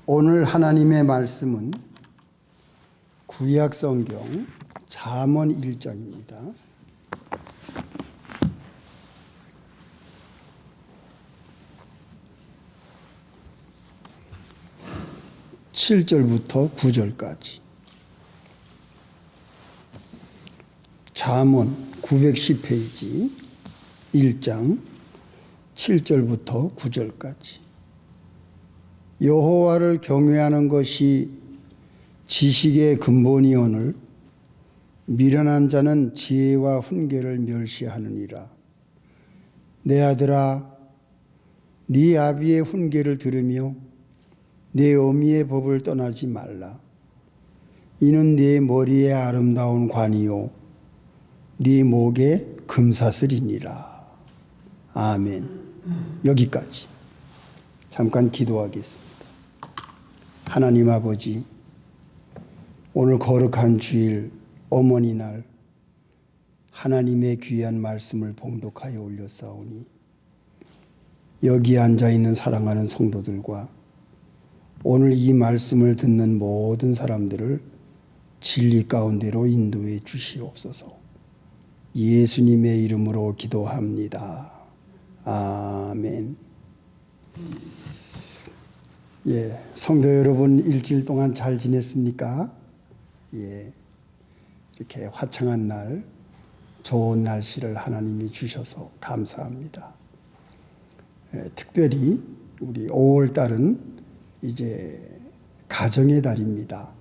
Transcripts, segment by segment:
오늘 하나님의 말씀은 구약 성경 잠언 1장입니다. (7절부터) (9절까지) 잠언 910페이지 1장 7절부터 9절까지. 여호와를 경외하는 것이 지식의 근본이오늘 미련한 자는 지혜와 훈계를 멸시하느니라. 내 아들아, 네 아비의 훈계를 들으며 내 어미의 법을 떠나지 말라. 이는 네 머리에 아름다운 관이요 네 목에 금사슬이니라. 아멘. 여기까지. 잠깐 기도하겠습니다. 하나님 아버지, 오늘 거룩한 주일 어머니날 하나님의 귀한 말씀을 봉독하여 올렸사오니 여기 앉아있는 사랑하는 성도들과 오늘 이 말씀을 듣는 모든 사람들을 진리 가운데로 인도해 주시옵소서. 예수님의 이름으로 기도합니다. 아멘. 성도 여러분, 일주일 동안 잘 지냈습니까? 이렇게 화창한 날, 좋은 날씨를 하나님이 주셔서 감사합니다. 특별히 우리 5월 달은 이제 가정의 달입니다.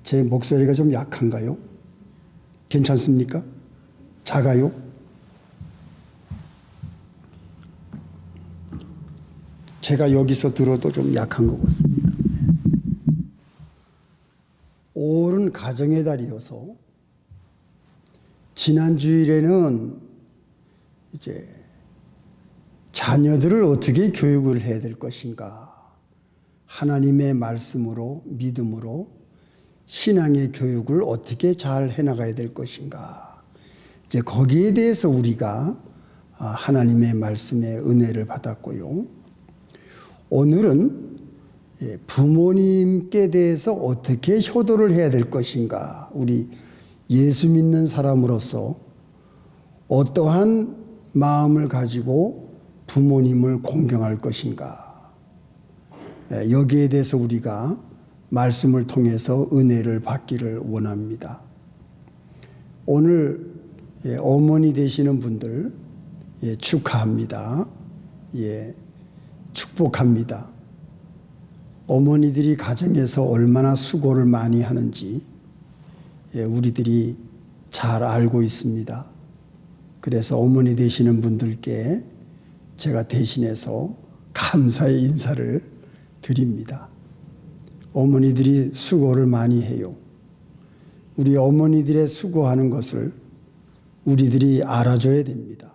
제 목소리가 좀 약한가요? 괜찮습니까? 작아요? 제가 여기서 들어도 좀 약한 것 같습니다. 5월은 가정의 달이어서 지난 주일에는 이제 자녀들을 어떻게 교육을 해야 될 것인가, 하나님의 말씀으로 믿음으로 신앙의 교육을 어떻게 잘 해나가야 될 것인가, 이제 거기에 대해서 우리가 하나님의 말씀의 은혜를 받았고요. 오늘은 부모님께 대해서 어떻게 효도를 해야 될 것인가, 우리 예수 믿는 사람으로서 어떠한 마음을 가지고 부모님을 공경할 것인가, 여기에 대해서 우리가 말씀을 통해서 은혜를 받기를 원합니다. 오늘 어머니 되시는 분들 축하합니다. 축복합니다. 어머니들이 가정에서 얼마나 수고를 많이 하는지 우리들이 잘 알고 있습니다. 그래서 어머니 되시는 분들께 제가 대신해서 감사의 인사를 드립니다. 어머니들이 수고를 많이 해요. 우리 어머니들의 수고하는 것을 우리들이 알아줘야 됩니다.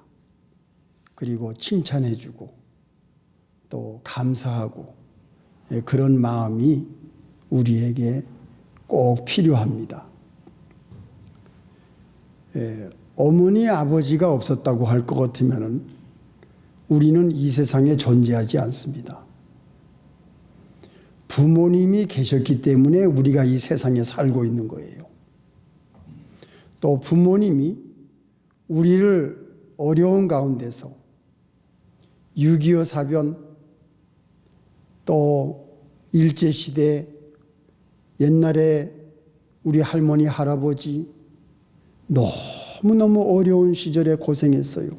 그리고 칭찬해주고 또 감사하고 그런 마음이 우리에게 꼭 필요합니다. 어머니 아버지가 없었다고 할 것 같으면 우리는 이 세상에 존재하지 않습니다. 부모님이 계셨기 때문에 우리가 이 세상에 살고 있는 거예요. 또 부모님이 우리를 어려운 가운데서 6.25 사변, 또 일제시대, 옛날에 우리 할머니 할아버지 너무너무 어려운 시절에 고생했어요.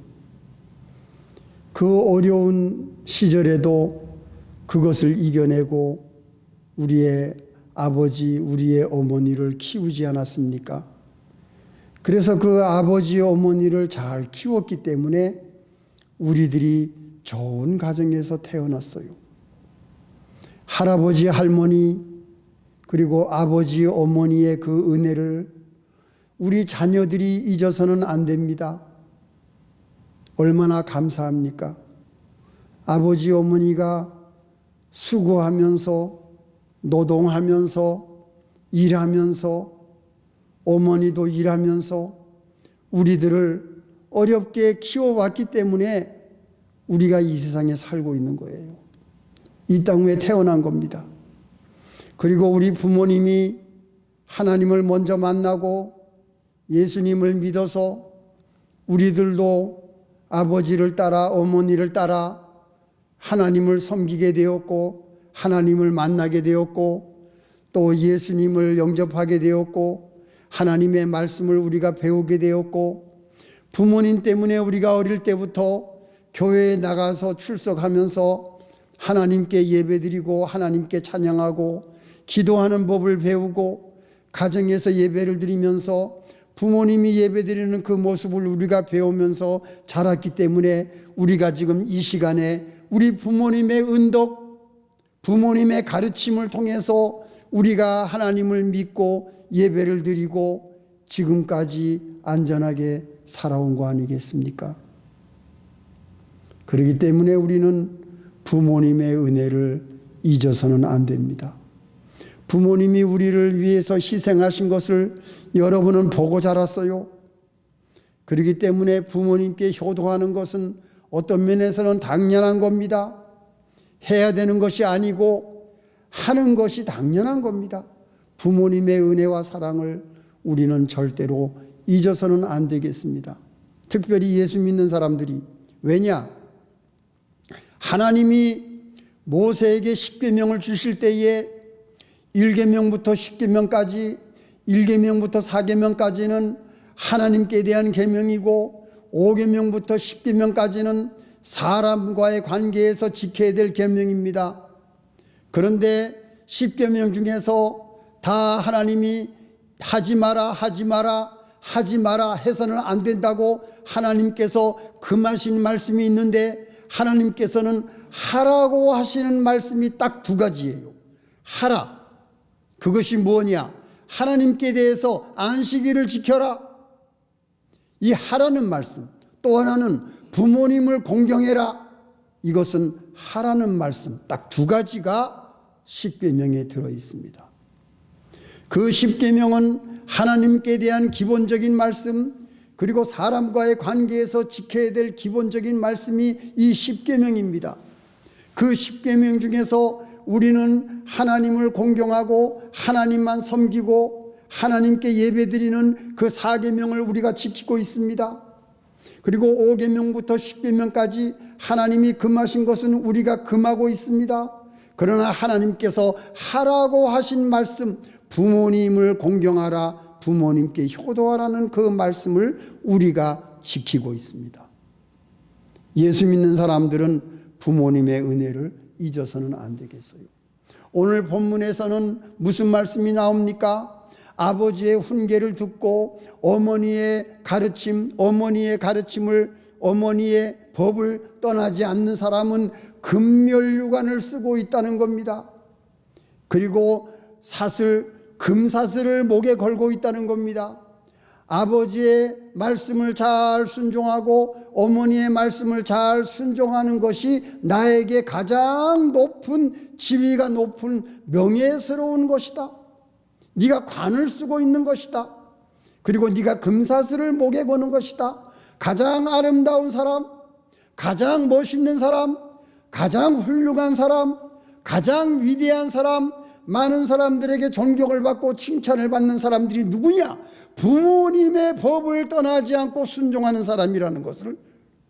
그 어려운 시절에도 그것을 이겨내고 우리의 아버지, 우리의 어머니를 키우지 않았습니까? 그래서 그 아버지, 어머니를 잘 키웠기 때문에 우리들이 좋은 가정에서 태어났어요. 할아버지, 할머니, 그리고 아버지, 어머니의 그 은혜를 우리 자녀들이 잊어서는 안 됩니다. 얼마나 감사합니까? 아버지, 어머니가 수고하면서, 노동하면서, 일하면서, 어머니도 일하면서 우리들을 어렵게 키워왔기 때문에 우리가 이 세상에 살고 있는 거예요. 이 땅에 태어난 겁니다. 그리고 우리 부모님이 하나님을 먼저 만나고 예수님을 믿어서 우리들도 아버지를 따라 어머니를 따라 하나님을 섬기게 되었고 하나님을 만나게 되었고 또 예수님을 영접하게 되었고 하나님의 말씀을 우리가 배우게 되었고 부모님 때문에 우리가 어릴 때부터 교회에 나가서 출석하면서 하나님께 예배드리고 하나님께 찬양하고 기도하는 법을 배우고 가정에서 예배를 드리면서 부모님이 예배드리는 그 모습을 우리가 배우면서 자랐기 때문에 우리가 지금 이 시간에 우리 부모님의 은덕, 부모님의 가르침을 통해서 우리가 하나님을 믿고 예배를 드리고 지금까지 안전하게 살아온 거 아니겠습니까? 그렇기 때문에 우리는 부모님의 은혜를 잊어서는 안 됩니다. 부모님이 우리를 위해서 희생하신 것을 여러분은 보고 자랐어요. 그렇기 때문에 부모님께 효도하는 것은 어떤 면에서는 당연한 겁니다. 해야 되는 것이 아니고 하는 것이 당연한 겁니다. 부모님의 은혜와 사랑을 우리는 절대로 잊어서는 안 되겠습니다. 특별히 예수 믿는 사람들이. 왜냐? 하나님이 모세에게 십계명을 주실 때에 1계명부터 10계명까지 1계명부터 4계명까지는 하나님께 대한 계명이고 5계명부터 10계명까지는 사람과의 관계에서 지켜야 될 계명입니다. 그런데 10계명 중에서 다 하나님이 하지 마라 하지 마라 하지 마라 해서는 안 된다고 하나님께서 금하신 말씀이 있는데 하나님께서는 하라고 하시는 말씀이 딱 두 가지예요. 하라. 그것이 뭐냐? 하나님께 대해서 안식일을 지켜라. 이 하라는 말씀. 또 하나는 부모님을 공경해라. 이것은 하라는 말씀. 딱 두 가지가 십계명에 들어 있습니다. 그 십계명은 하나님께 대한 기본적인 말씀, 그리고 사람과의 관계에서 지켜야 될 기본적인 말씀이 이 십계명입니다. 그 십계명 중에서 우리는 하나님을 공경하고 하나님만 섬기고 하나님께 예배드리는 그 4계명을 우리가 지키고 있습니다. 그리고 5계명부터 10계명까지 하나님이 금하신 것은 우리가 금하고 있습니다. 그러나 하나님께서 하라고 하신 말씀, 부모님을 공경하라, 부모님께 효도하라는 그 말씀을 우리가 지키고 있습니다. 예수 믿는 사람들은 부모님의 은혜를 잊어서는 안 되겠어요. 오늘 본문에서는 무슨 말씀이 나옵니까? 아버지의 훈계를 듣고 어머니의 가르침을 어머니의 법을 떠나지 않는 사람은 금멸류관을 쓰고 있다는 겁니다. 그리고 금사슬을 목에 걸고 있다는 겁니다. 아버지의 말씀을 잘 순종하고 어머니의 말씀을 잘 순종하는 것이 나에게 가장 높은 지위가 높은 명예스러운 것이다. 네가 관을 쓰고 있는 것이다. 그리고 네가 금사슬을 목에 거는 것이다. 가장 아름다운 사람, 가장 멋있는 사람, 가장 훌륭한 사람, 가장 위대한 사람, 많은 사람들에게 존경을 받고 칭찬을 받는 사람들이 누구냐? 부모님의 법을 떠나지 않고 순종하는 사람이라는 것을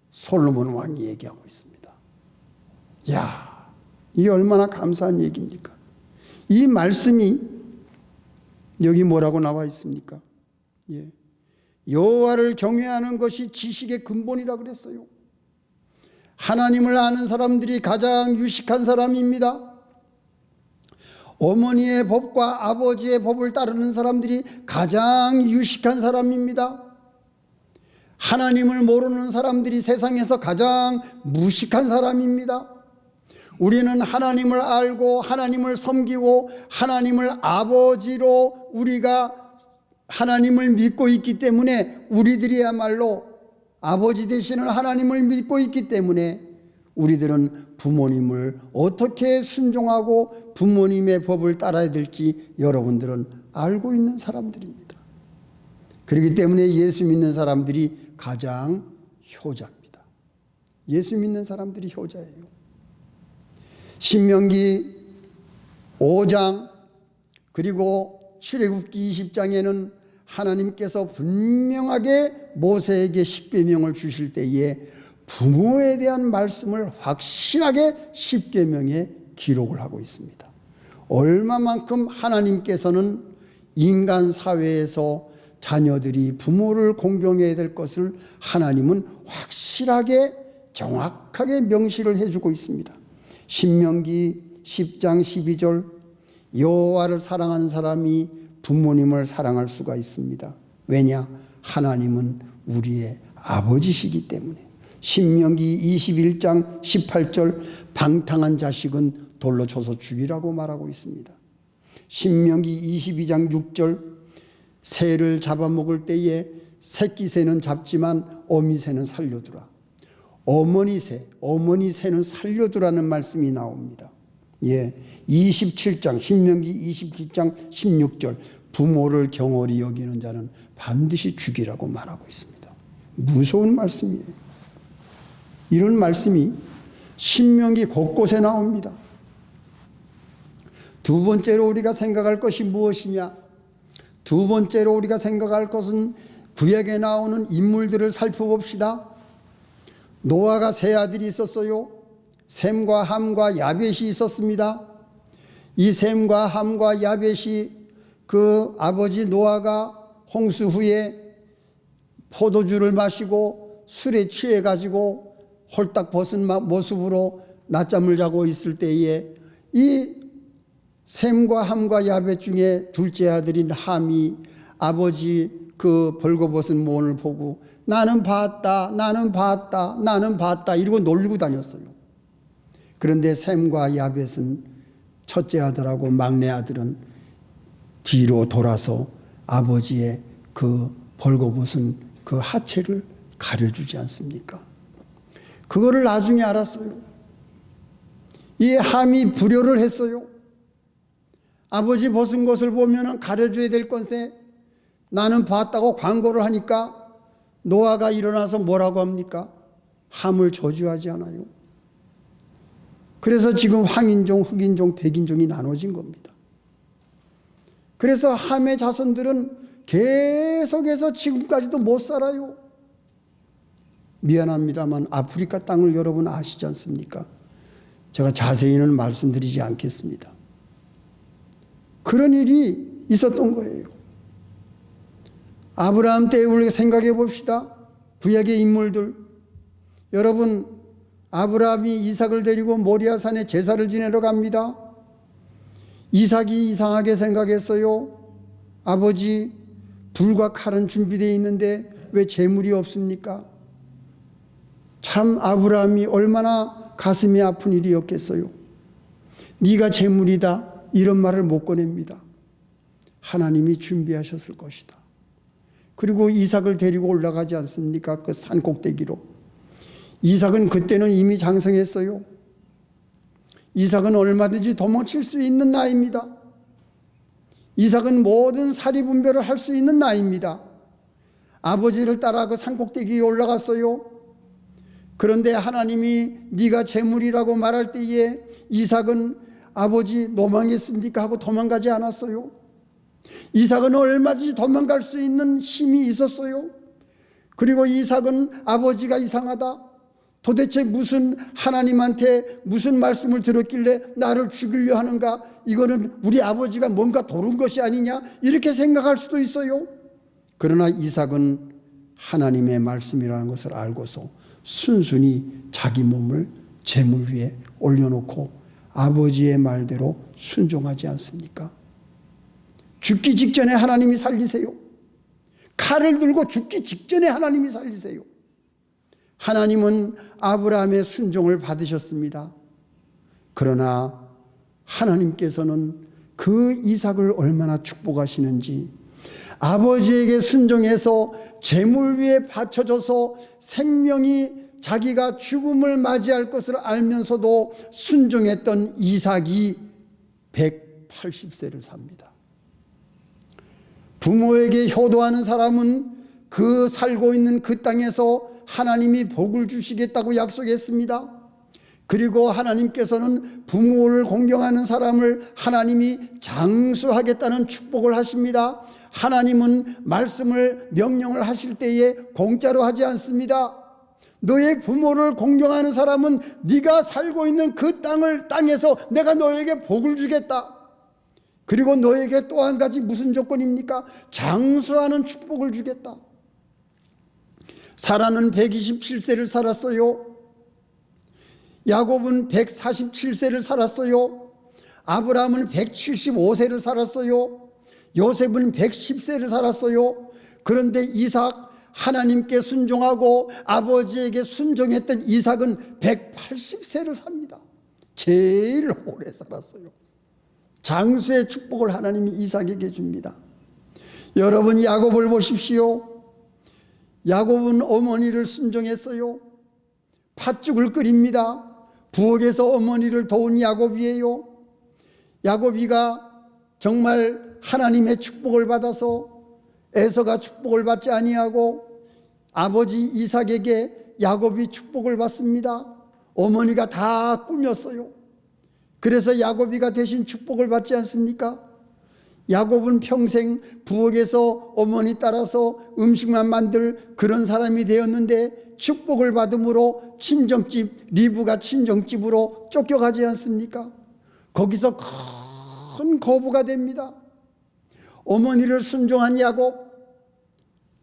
솔로몬 왕이 얘기하고 있습니다. 이야, 이게 얼마나 감사한 얘기입니까? 이 말씀이 여기 뭐라고 나와 있습니까? 여호와를 경외하는 것이 지식의 근본이라 그랬어요. 하나님을 아는 사람들이 가장 유식한 사람입니다. 어머니의 법과 아버지의 법을 따르는 사람들이 가장 유식한 사람입니다. 하나님을 모르는 사람들이 세상에서 가장 무식한 사람입니다. 우리는 하나님을 알고 하나님을 섬기고 하나님을 아버지로 우리가 하나님을 믿고 있기 때문에 우리들이야말로 아버지 되시는 하나님을 믿고 있기 때문에 우리들은 부모님을 어떻게 순종하고 부모님의 법을 따라야 될지 여러분들은 알고 있는 사람들입니다. 그렇기 때문에 예수 믿는 사람들이 가장 효자입니다. 예수 믿는 사람들이 효자예요. 신명기 5장 그리고 출애굽기 20장에는 하나님께서 분명하게 모세에게 십계명을 주실 때에 부모에 대한 말씀을 확실하게 십계명에 기록을 하고 있습니다. 얼마만큼 하나님께서는 인간 사회에서 자녀들이 부모를 공경해야 될 것을 하나님은 확실하게 정확하게 명시를 해주고 있습니다. 신명기 10장 12절 여호와를 사랑하는 사람이 부모님을 사랑할 수가 있습니다. 왜냐? 하나님은 우리의 아버지시기 때문에. 신명기 21장 18절 방탕한 자식은 돌로 쳐서 죽이라고 말하고 있습니다. 신명기 22장 6절 새를 잡아먹을 때에 새끼 새는 잡지만 어미 새는 살려두라. 어머니 새는 살려두라는 말씀이 나옵니다. 27장 신명기 27장 16절 부모를 경홀히 여기는 자는 반드시 죽이라고 말하고 있습니다. 무서운 말씀이에요. 이런 말씀이 신명기 곳곳에 나옵니다. 두 번째로 우리가 생각할 것이 무엇이냐? 두 번째로 우리가 생각할 것은 구약에 나오는 인물들을 살펴봅시다. 노아가 세 아들이 있었어요. 셈과 함과 야벳이 있었습니다. 이 셈과 함과 야벳이 그 아버지 노아가 홍수 후에 포도주를 마시고 술에 취해 가지고 홀딱 벗은 모습으로 낮잠을 자고 있을 때에 이 셈과 함과 야벳 중에 둘째 아들인 함이 아버지 그 벌거벗은 모원을 보고 나는 봤다 이러고 놀고 다녔어요. 그런데 셈과 야벳은 첫째 아들하고 막내 아들은 뒤로 돌아서 아버지의 그 벌거벗은 그 하체를 가려주지 않습니까? 그거를 나중에 알았어요. 이 함이 불효를 했어요. 아버지 벗은 것을 보면 가려줘야 될 건데 나는 봤다고 광고를 하니까 노아가 일어나서 뭐라고 합니까? 함을 저주하지 않아요. 그래서 지금 황인종, 흑인종, 백인종이 나눠진 겁니다. 그래서 함의 자손들은 계속해서 지금까지도 못 살아요. 미안합니다만 아프리카 땅을 여러분 아시지 않습니까? 제가 자세히는 말씀드리지 않겠습니다. 그런 일이 있었던 거예요. 아브라함 때 우리가 생각해 봅시다. 구약의 인물들. 여러분, 아브라함이 이삭을 데리고 모리아산에 제사를 지내러 갑니다. 이삭이 이상하게 생각했어요. 아버지, 불과 칼은 준비되어 있는데 왜 제물이 없습니까? 참 아브라함이 얼마나 가슴이 아픈 일이었겠어요. 네가 제물이다 이런 말을 못 꺼냅니다. 하나님이 준비하셨을 것이다. 그리고 이삭을 데리고 올라가지 않습니까? 그 산 꼭대기로. 이삭은 그때는 이미 장성했어요. 이삭은 얼마든지 도망칠 수 있는 나이입니다. 이삭은 모든 사리분별을 할 수 있는 나이입니다. 아버지를 따라 그 산 꼭대기에 올라갔어요. 그런데 하나님이 네가 제물이라고 말할 때에 이삭은 아버지 노망했습니까? 하고 도망가지 않았어요. 이삭은 얼마든지 도망갈 수 있는 힘이 있었어요. 그리고 이삭은 아버지가 이상하다. 도대체 무슨 하나님한테 무슨 말씀을 들었길래 나를 죽이려 하는가? 이거는 우리 아버지가 뭔가 도른 것이 아니냐? 이렇게 생각할 수도 있어요. 그러나 이삭은 하나님의 말씀이라는 것을 알고서 순순히 자기 몸을 제물 위에 올려놓고 아버지의 말대로 순종하지 않습니까? 죽기 직전에 하나님이 살리세요. 칼을 들고 죽기 직전에 하나님이 살리세요. 하나님은 아브라함의 순종을 받으셨습니다. 그러나 하나님께서는 그 이삭을 얼마나 축복하시는지 아버지에게 순종해서 제물 위에 바쳐져서 생명이 자기가 죽음을 맞이할 것을 알면서도 순종했던 이삭이 180세를 삽니다. 부모에게 효도하는 사람은 그 살고 있는 그 땅에서 하나님이 복을 주시겠다고 약속했습니다. 그리고 하나님께서는 부모를 공경하는 사람을 하나님이 장수하겠다는 축복을 하십니다. 하나님은 말씀을 명령을 하실 때에 공짜로 하지 않습니다. 너의 부모를 공경하는 사람은 네가 살고 있는 그 땅에서 내가 너에게 복을 주겠다. 그리고 너에게 또 한 가지 무슨 조건입니까? 장수하는 축복을 주겠다. 사라는 127세를 살았어요. 야곱은 147세를 살았어요. 아브라함은 175세를 살았어요. 요셉은 110세를 살았어요. 그런데 이삭, 하나님께 순종하고 아버지에게 순종했던 이삭은 180세를 삽니다. 제일 오래 살았어요. 장수의 축복을 하나님이 이삭에게 줍니다. 여러분, 야곱을 보십시오. 야곱은 어머니를 순종했어요. 팥죽을 끓입니다. 부엌에서 어머니를 도운 야곱이에요. 야곱이가 정말 하나님의 축복을 받아서 에서가 축복을 받지 아니하고 아버지 이삭에게 야곱이 축복을 받습니다. 어머니가 다 꾸몄어요. 그래서 야곱이가 대신 축복을 받지 않습니까? 야곱은 평생 부엌에서 어머니 따라서 음식만 만들 그런 사람이 되었는데 축복을 받음으로 친정집, 리브가 친정집으로 쫓겨가지 않습니까? 거기서 큰 거부가 됩니다. 어머니를 순종한 야곱,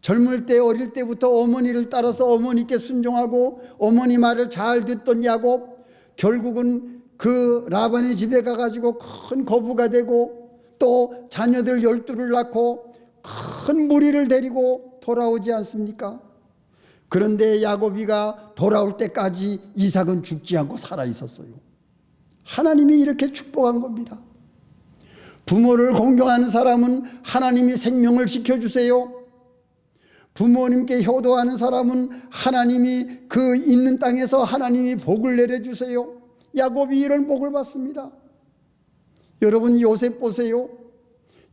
젊을 때 어릴 때부터 어머니를 따라서 어머니께 순종하고 어머니 말을 잘 듣던 야곱, 결국은 그 라반의 집에 가가지고 큰 거부가 되고 또 자녀들 12를 낳고 큰 무리를 데리고 돌아오지 않습니까? 그런데 야곱이가 돌아올 때까지 이삭은 죽지 않고 살아 있었어요. 하나님이 이렇게 축복한 겁니다. 부모를 공경하는 사람은 하나님이 생명을 지켜주세요. 부모님께 효도하는 사람은 하나님이 그 있는 땅에서 하나님이 복을 내려주세요. 야곱이 이런 복을 받습니다. 여러분, 요셉 보세요.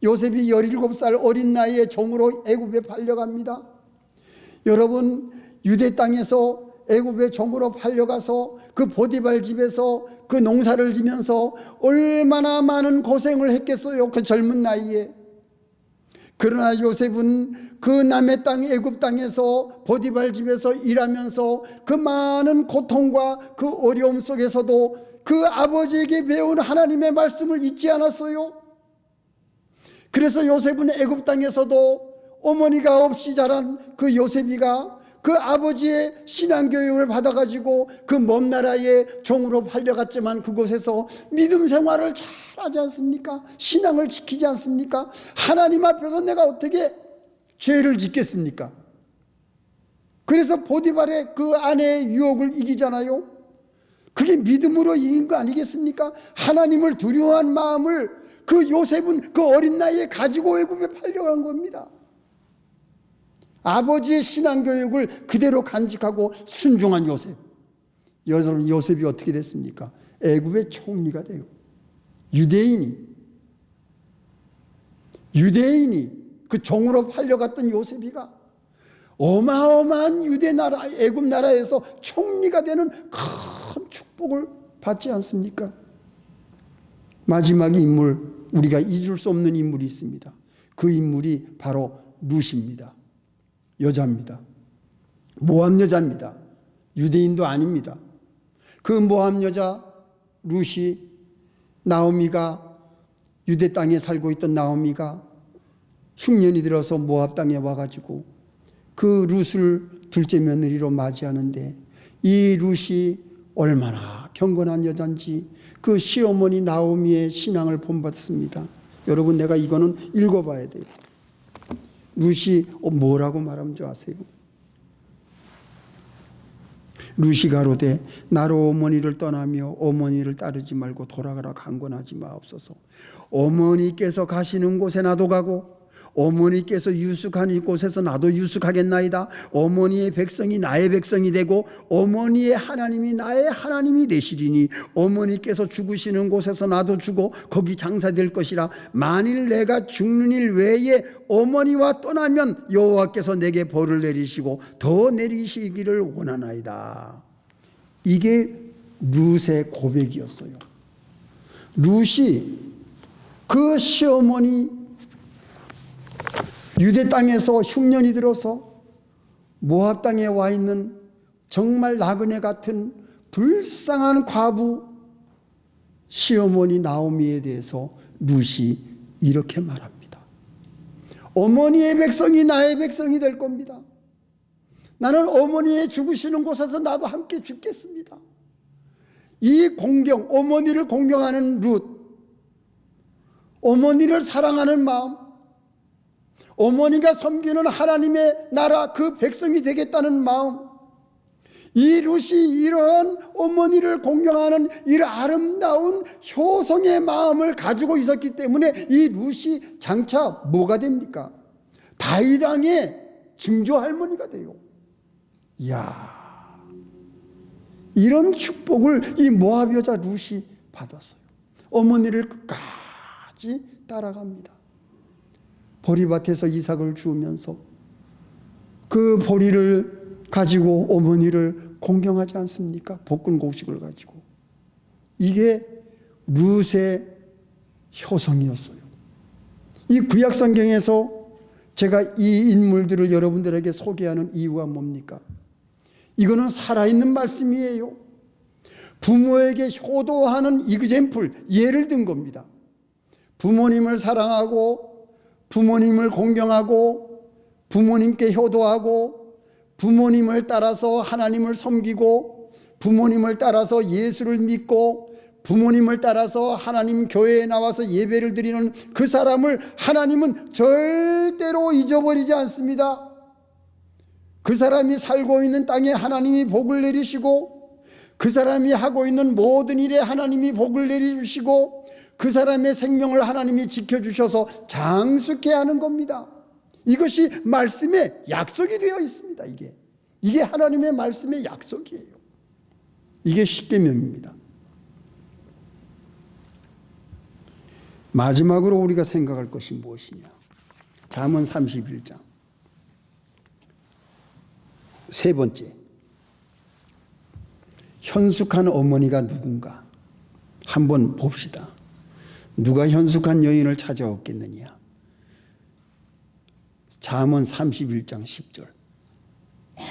요셉이 17살 어린 나이에 종으로 애굽에 팔려갑니다. 여러분, 유대 땅에서 애굽의 종으로 팔려가서 그 보디발 집에서 그 농사를 지면서 얼마나 많은 고생을 했겠어요, 그 젊은 나이에. 그러나 요셉은 그 남의 땅 애굽 땅에서 보디발 집에서 일하면서 그 많은 고통과 그 어려움 속에서도 그 아버지에게 배운 하나님의 말씀을 잊지 않았어요. 그래서 요셉은 애굽 땅에서도 어머니가 없이 자란 그 요셉이가 그 아버지의 신앙교육을 받아가지고 그 먼 나라의 종으로 팔려갔지만 그곳에서 믿음 생활을 잘하지 않습니까? 신앙을 지키지 않습니까? 하나님 앞에서 내가 어떻게 죄를 짓겠습니까? 그래서 보디발의 그 아내의 유혹을 이기잖아요. 그게 믿음으로 이긴 거 아니겠습니까? 하나님을 두려워한 마음을 그 요셉은 그 어린 나이에 가지고 애굽에 팔려간 겁니다. 아버지의 신앙교육을 그대로 간직하고 순종한 요셉. 여러분, 요셉이 어떻게 됐습니까? 애굽의 총리가 돼요. 유대인이 그 종으로 팔려갔던 요셉이가 어마어마한 유대 나라, 애굽 나라에서 총리가 되는 큰 축복을 받지 않습니까? 마지막 인물, 우리가 잊을 수 없는 인물이 있습니다. 그 인물이 바로 룻입니다. 여자입니다. 모압 여자입니다. 유대인도 아닙니다. 그 모압 여자 룻이, 나오미가, 유대 땅에 살고 있던 나오미가 흉년이 들어서 모압 땅에 와가지고 그 룻을 둘째 며느리로 맞이하는데, 이 룻이 얼마나 경건한 여잔지 그 시어머니 나오미의 신앙을 본받습니다. 여러분, 내가 이거는 읽어봐야 돼요. 룻이 뭐라고 말하는 줄 아세요? 룻이 가로되 나로 어머니를 떠나며 어머니를 따르지 말고 돌아가라 강권하지 마옵소서. 어머니께서 가시는 곳에 나도 가고 어머니께서 유숙하는 곳에서 나도 유숙하겠나이다. 어머니의 백성이 나의 백성이 되고 어머니의 하나님이 나의 하나님이 되시리니 어머니께서 죽으시는 곳에서 나도 죽어 거기 장사될 것이라. 만일 내가 죽는 일 외에 어머니와 떠나면 여호와께서 내게 벌을 내리시고 더 내리시기를 원하나이다. 이게 룻의 고백이었어요. 룻이 그 시어머니 유대 땅에서 흉년이 들어서 모압 땅에 와 있는 정말 나그네 같은 불쌍한 과부 시어머니 나오미에 대해서 룻이 이렇게 말합니다. 어머니의 백성이 나의 백성이 될 겁니다. 나는 어머니의 죽으시는 곳에서 나도 함께 죽겠습니다. 이 공경, 어머니를 공경하는 룻, 어머니를 사랑하는 마음, 어머니가 섬기는 하나님의 나라 그 백성이 되겠다는 마음, 이 룻이 이러한 어머니를 공경하는 이런 아름다운 효성의 마음을 가지고 있었기 때문에 이 룻이 장차 뭐가 됩니까? 다윗 왕의 증조 할머니가 돼요. 이야, 이런 축복을 이 모압 여자 룻이 받았어요. 어머니를 끝까지 따라갑니다. 보리밭에서 이삭을 주우면서 그 보리를 가지고 어머니를 공경하지 않습니까? 볶은 곡식을 가지고. 이게 룻의 효성이었어요. 이 구약 성경에서 제가 이 인물들을 여러분들에게 소개하는 이유가 뭡니까? 이거는 살아있는 말씀이에요. 부모에게 효도하는 이그젬플, 예를 든 겁니다. 부모님을 사랑하고 부모님을 공경하고 부모님께 효도하고 부모님을 따라서 하나님을 섬기고 부모님을 따라서 예수를 믿고 부모님을 따라서 하나님 교회에 나와서 예배를 드리는 그 사람을 하나님은 절대로 잊어버리지 않습니다. 그 사람이 살고 있는 땅에 하나님이 복을 내리시고 그 사람이 하고 있는 모든 일에 하나님이 복을 내리시고 그 사람의 생명을 하나님이 지켜주셔서 장수케 하는 겁니다. 이것이 말씀의 약속이 되어 있습니다. 이게 하나님의 말씀의 약속이에요. 이게 십계명입니다. 마지막으로 우리가 생각할 것이 무엇이냐? 잠언 31장 세 번째, 현숙한 어머니가 누군가 한번 봅시다. 누가 현숙한 여인을 찾아왔겠느냐? 잠언 31장 10절.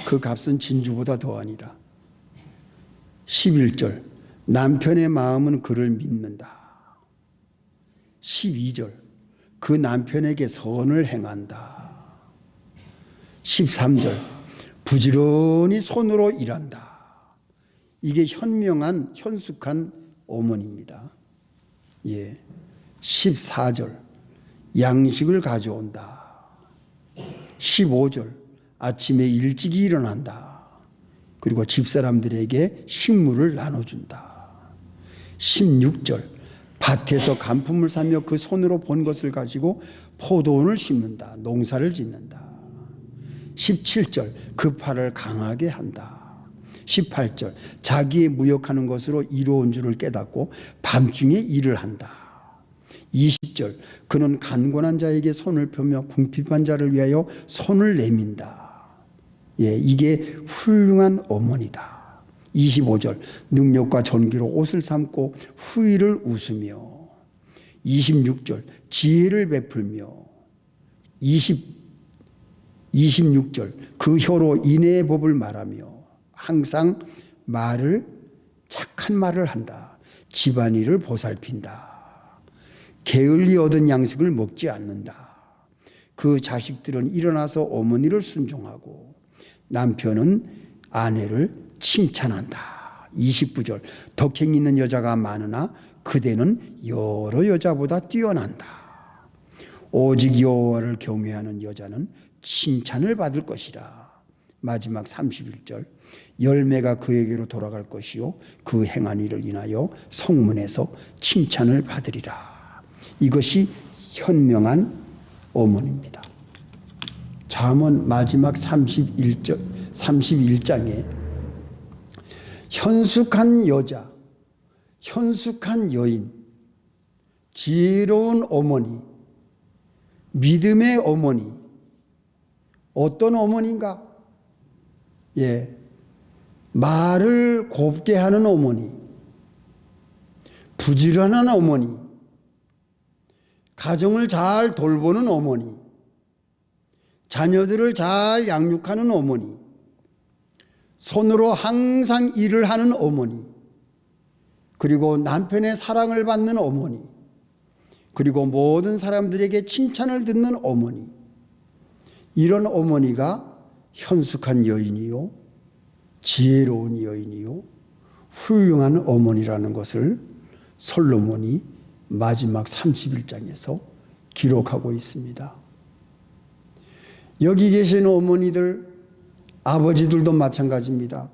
그 값은 진주보다 더하니라. 11절. 남편의 마음은 그를 믿는다. 12절. 그 남편에게 선을 행한다. 13절. 부지런히 손으로 일한다. 이게 현명한 현숙한 어머니입니다. 예. 14절. 양식을 가져온다. 15절. 아침에 일찍이 일어난다. 그리고 집사람들에게 식물을 나눠준다. 16절. 밭에서 간품을 사며 그 손으로 본 것을 가지고 포도원을 심는다. 농사를 짓는다. 17절. 그 팔을 강하게 한다. 18절. 자기의 무역하는 것으로 이로운 줄을 깨닫고 밤중에 일을 한다. 20절. 그는 간곤한 자에게 손을 펴며 궁핍한 자를 위하여 손을 내민다. 예, 이게 훌륭한 어머니다. 25절. 능력과 존귀로 옷을 삼고 후의를 웃으며. 26절. 지혜를 베풀며. 26절. 그 혀로 인애의 법을 말하며 항상 착한 말을 한다. 집안일을 보살핀다. 게을리 얻은 양식을 먹지 않는다. 그 자식들은 일어나서 어머니를 순종하고 남편은 아내를 칭찬한다. 29절. 덕행 있는 여자가 많으나 그대는 여러 여자보다 뛰어난다. 오직 여호와를 경외하는 여자는 칭찬을 받을 것이라. 마지막 31절. 열매가 그에게로 돌아갈 것이요 그 행한 일을 인하여 성문에서 칭찬을 받으리라. 이것이 현명한 어머니입니다. 잠언 마지막 31장에 현숙한 여자, 현숙한 여인, 지혜로운 어머니, 믿음의 어머니, 어떤 어머니인가? 예, 말을 곱게 하는 어머니, 부지런한 어머니, 가정을 잘 돌보는 어머니, 자녀들을 잘 양육하는 어머니, 손으로 항상 일을 하는 어머니, 그리고 남편의 사랑을 받는 어머니, 그리고 모든 사람들에게 칭찬을 듣는 어머니, 이런 어머니가 현숙한 여인이요, 지혜로운 여인이요, 훌륭한 어머니라는 것을 솔로몬이 마지막 31장에서 기록하고 있습니다. 여기 계신 어머니들, 아버지들도 마찬가지입니다.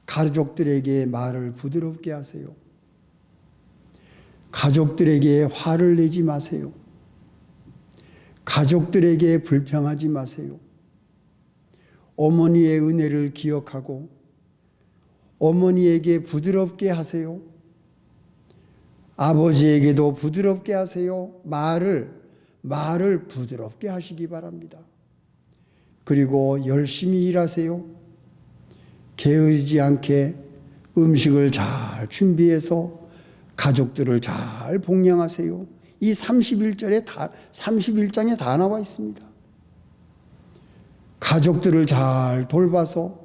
가족들에게 말을 부드럽게 하세요. 가족들에게 화를 내지 마세요. 가족들에게 불평하지 마세요. 어머니의 은혜를 기억하고 어머니에게 부드럽게 하세요. 아버지에게도 부드럽게 하세요. 말을 부드럽게 하시기 바랍니다. 그리고 열심히 일하세요. 게으르지 않게 음식을 잘 준비해서 가족들을 잘 복양하세요. 이 31장에 다 나와 있습니다. 가족들을 잘 돌봐서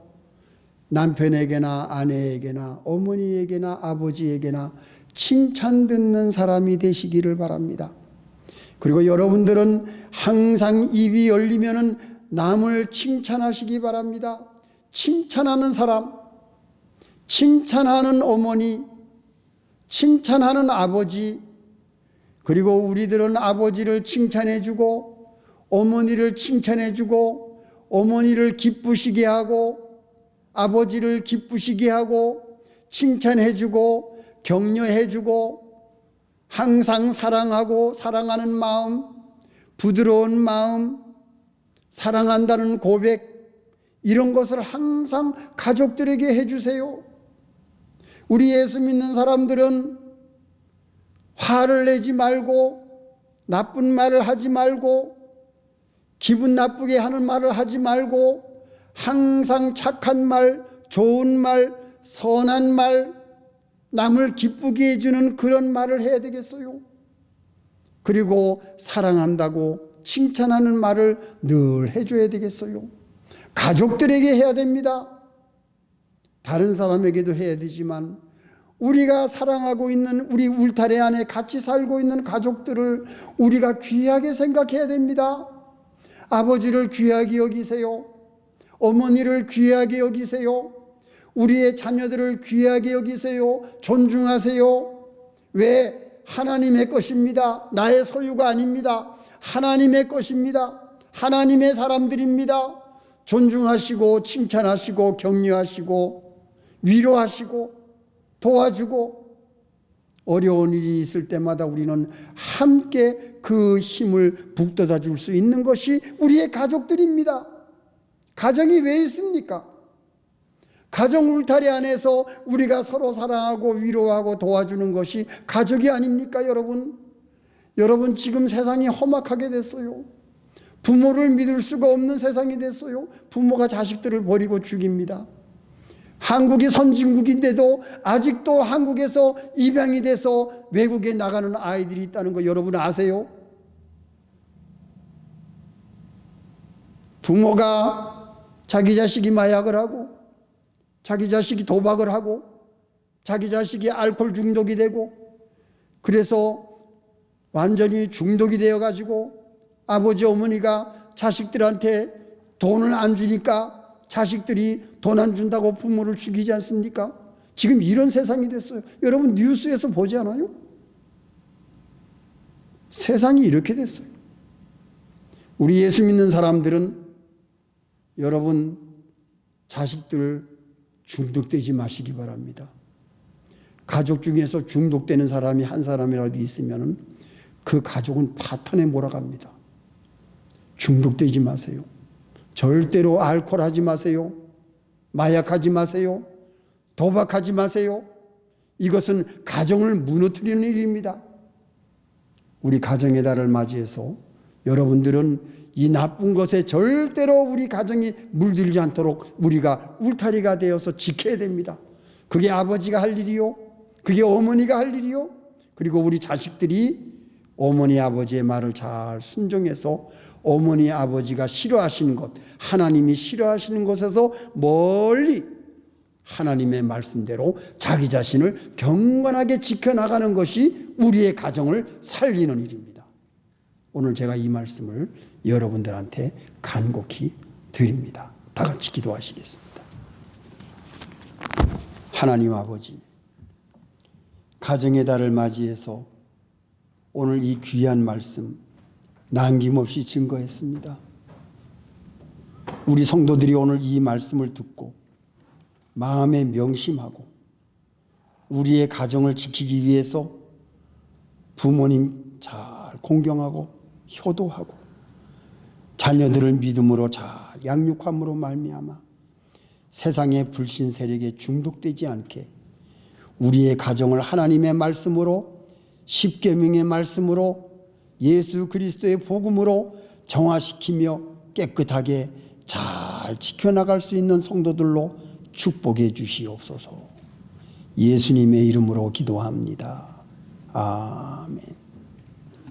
남편에게나 아내에게나 어머니에게나 아버지에게나 칭찬 듣는 사람이 되시기를 바랍니다. 그리고 여러분들은 항상 입이 열리면은 남을 칭찬하시기 바랍니다. 칭찬하는 사람, 칭찬하는 어머니, 칭찬하는 아버지, 그리고 우리들은 아버지를 칭찬해주고 어머니를 칭찬해주고 어머니를 기쁘시게 하고 아버지를 기쁘시게 하고 칭찬해주고 격려해주고 항상 사랑하고 사랑하는 마음, 부드러운 마음, 사랑한다는 고백, 이런 것을 항상 가족들에게 해주세요. 우리 예수 믿는 사람들은 화를 내지 말고 나쁜 말을 하지 말고 기분 나쁘게 하는 말을 하지 말고 항상 착한 말, 좋은 말, 선한 말, 남을 기쁘게 해주는 그런 말을 해야 되겠어요. 그리고 사랑한다고 칭찬하는 말을 늘 해줘야 되겠어요. 가족들에게 해야 됩니다. 다른 사람에게도 해야 되지만 우리가 사랑하고 있는 우리 울타리 안에 같이 살고 있는 가족들을 우리가 귀하게 생각해야 됩니다. 아버지를 귀하게 여기세요. 어머니를 귀하게 여기세요. 우리의 자녀들을 귀하게 여기세요. 존중하세요. 왜? 하나님의 것입니다. 나의 소유가 아닙니다. 하나님의 것입니다. 하나님의 사람들입니다. 존중하시고 칭찬하시고 격려하시고 위로하시고 도와주고 어려운 일이 있을 때마다 우리는 함께 그 힘을 북돋아 줄 수 있는 것이 우리의 가족들입니다. 가정이 왜 있습니까? 가정 울타리 안에서 우리가 서로 사랑하고 위로하고 도와주는 것이 가족이 아닙니까, 여러분? 여러분, 지금 세상이 험악하게 됐어요. 부모를 믿을 수가 없는 세상이 됐어요. 부모가 자식들을 버리고 죽입니다. 한국이 선진국인데도 아직도 한국에서 입양이 돼서 외국에 나가는 아이들이 있다는 거 여러분 아세요? 부모가 자기 자식이 마약을 하고 자기 자식이 도박을 하고 자기 자식이 알코올 중독이 되고 그래서 완전히 중독이 되어가지고 아버지 어머니가 자식들한테 돈을 안 주니까 자식들이 돈 안 준다고 부모를 죽이지 않습니까? 지금 이런 세상이 됐어요. 여러분 뉴스에서 보지 않아요? 세상이 이렇게 됐어요. 우리 예수 믿는 사람들은 여러분 자식들 중독되지 마시기 바랍니다. 가족 중에서 중독되는 사람이 한 사람이라도 있으면 그 가족은 파탄에 몰아갑니다. 중독되지 마세요. 절대로 알코올 하지 마세요. 마약하지 마세요. 도박하지 마세요. 이것은 가정을 무너뜨리는 일입니다. 우리 가정의 달을 맞이해서 여러분들은 이 나쁜 것에 절대로 우리 가정이 물들지 않도록 우리가 울타리가 되어서 지켜야 됩니다. 그게 아버지가 할 일이요, 그게 어머니가 할 일이요, 그리고 우리 자식들이 어머니 아버지의 말을 잘 순종해서 어머니 아버지가 싫어하시는 것, 하나님이 싫어하시는 것에서 멀리 하나님의 말씀대로 자기 자신을 경건하게 지켜나가는 것이 우리의 가정을 살리는 일입니다. 오늘 제가 이 말씀을 여러분들한테 간곡히 드립니다. 다 같이 기도하시겠습니다. 하나님 아버지, 가정의 달을 맞이해서 오늘 이 귀한 말씀 남김없이 증거했습니다. 우리 성도들이 오늘 이 말씀을 듣고 마음에 명심하고 우리의 가정을 지키기 위해서 부모님 잘 공경하고 효도하고 자녀들을 믿음으로 잘 양육함으로 말미암아 세상의 불신 세력에 중독되지 않게 우리의 가정을 하나님의 말씀으로, 십계명의 말씀으로, 예수 그리스도의 복음으로 정화시키며 깨끗하게 잘 지켜나갈 수 있는 성도들로 축복해 주시옵소서. 예수님의 이름으로 기도합니다. 아멘.